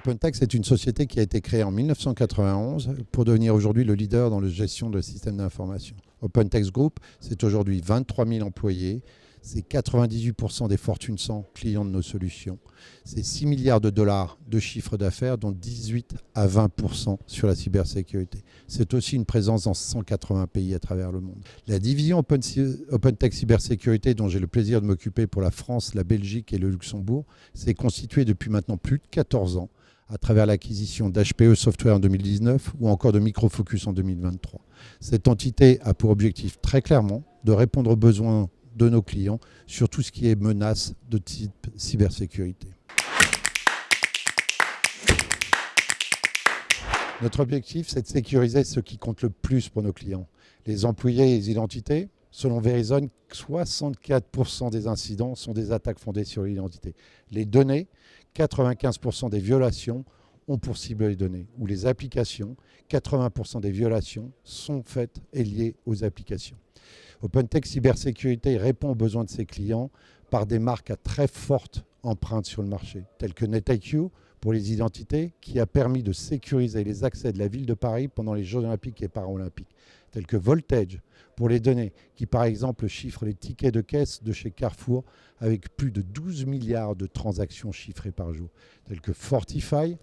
OpenText est une société qui a été créée en 1991 pour devenir aujourd'hui le leader dans la gestion de systèmes d'information. OpenText Group, c'est aujourd'hui 23 000 employés, c'est 98% des Fortune 100 clients de nos solutions, c'est 6 milliards de dollars de chiffre d'affaires, dont 18 à 20% sur la cybersécurité. C'est aussi une présence dans 180 pays à travers le monde. La division OpenText Cybersécurité, dont j'ai le plaisir de m'occuper pour la France, la Belgique et le Luxembourg, s'est constituée depuis maintenant plus de 14 ans à travers l'acquisition d'HPE Software en 2019 ou encore de Micro Focus en 2023. Cette entité a pour objectif très clairement de répondre aux besoins de nos clients sur tout ce qui est menace de type cybersécurité. Notre objectif, c'est de sécuriser ce qui compte le plus pour nos clients. Les employés et les identités. Selon Verizon, 64% des incidents sont des attaques fondées sur l'identité. Les données, 95% des violations ont pour cible les données. Ou les applications, 80% des violations sont faites et liées aux applications. OpenText Cybersécurité répond aux besoins de ses clients par des marques à très forte empreinte sur le marché, telles que NetIQ pour les identités, qui a permis de sécuriser les accès de la ville de Paris pendant les Jeux olympiques et paralympiques, telles que Voltage pour les données, qui par exemple chiffre les tickets de caisse de chez Carrefour avec plus de 12 milliards de transactions chiffrées par jour, telles que Fortify,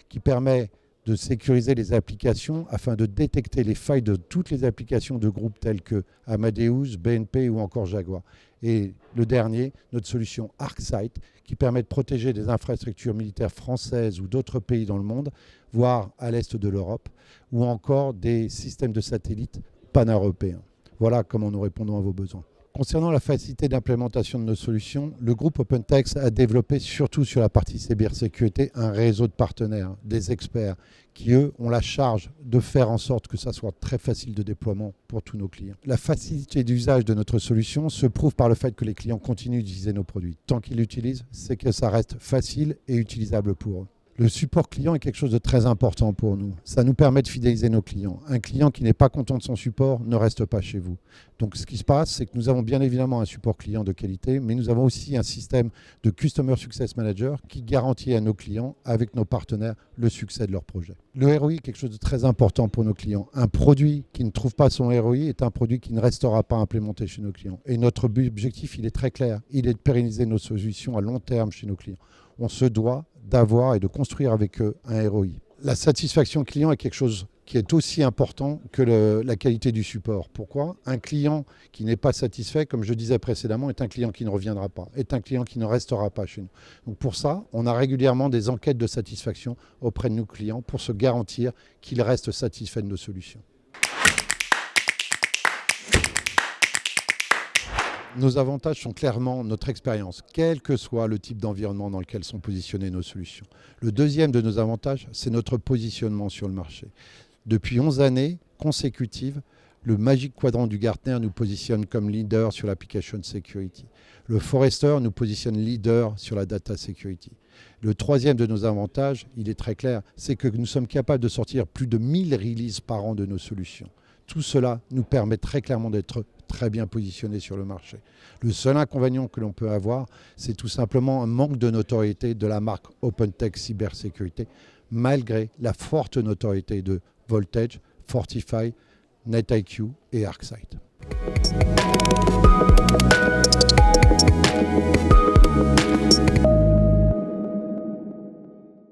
qui permet de sécuriser les applications afin de détecter les failles de toutes les applications de groupes tels que Amadeus, BNP ou encore Jaguar. Et le dernier, notre solution ArcSight, qui permet de protéger des infrastructures militaires françaises ou d'autres pays dans le monde, voire à l'est de l'Europe, ou encore des systèmes de satellites pan-européens. Voilà comment nous répondons à vos besoins. Concernant la facilité d'implémentation de nos solutions, le groupe OpenText a développé, surtout sur la partie cybersécurité, un réseau de partenaires, des experts, qui eux ont la charge de faire en sorte que ça soit très facile de déploiement pour tous nos clients. La facilité d'usage de notre solution se prouve par le fait que les clients continuent d'utiliser nos produits. Tant qu'ils l'utilisent, c'est que ça reste facile et utilisable pour eux. Le support client est quelque chose de très important pour nous. Ça nous permet de fidéliser nos clients. Un client qui n'est pas content de son support ne reste pas chez vous. Donc ce qui se passe, c'est que nous avons bien évidemment un support client de qualité, mais nous avons aussi un système de Customer Success Manager qui garantit à nos clients, avec nos partenaires, le succès de leur projet. Le ROI est quelque chose de très important pour nos clients. Un produit qui ne trouve pas son ROI est un produit qui ne restera pas implémenté chez nos clients. Et notre objectif, il est très clair. Il est de pérenniser nos solutions à long terme chez nos clients. On se doit d'avoir et de construire avec eux un ROI. La satisfaction client est quelque chose qui est aussi important que la qualité du support. Pourquoi ? Un client qui n'est pas satisfait, comme je disais précédemment, est un client qui ne reviendra pas, est un client qui ne restera pas chez nous. Donc pour ça, on a régulièrement des enquêtes de satisfaction auprès de nos clients pour se garantir qu'ils restent satisfaits de nos solutions. Nos avantages sont clairement notre expérience, quel que soit le type d'environnement dans lequel sont positionnées nos solutions. Le deuxième de nos avantages, c'est notre positionnement sur le marché. Depuis 11 années consécutives, le Magic Quadrant du Gartner nous positionne comme leader sur l'application security. Le Forrester nous positionne leader sur la data security. Le troisième de nos avantages, il est très clair, c'est que nous sommes capables de sortir plus de 1000 releases par an de nos solutions. Tout cela nous permet très clairement d'être très bien positionnés sur le marché. Le seul inconvénient que l'on peut avoir, c'est tout simplement un manque de notoriété de la marque OpenText Cybersécurité, malgré la forte notoriété de Voltage, Fortify, NetIQ et ArcSight.